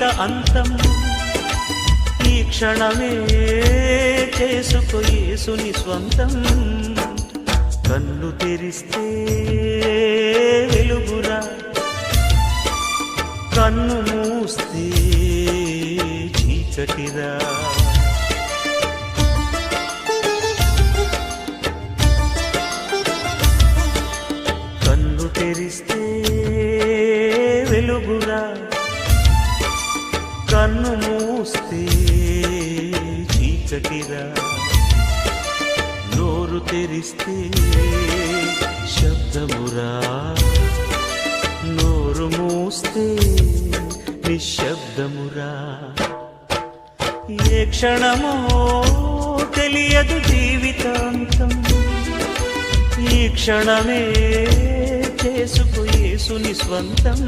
జీవిత అంతం ఈ క్షణమే చేసుకో యేసుని స్వంతం కన్ను తెరిస్తే వెలుగురా కన్ను మూస్తే చీకటిరా కన్ను తెరిస్తే వెలుగురా కన్ను మూస్తే చీకటిరా నోరు తెరిస్తే శబ్దమురా నోరు మూస్తే నిశ్శబ్దమురా ఏ క్షణమో తెలియదు జీవితాంతం ఈ క్షణమే చేసుకో యేసుని స్వంతం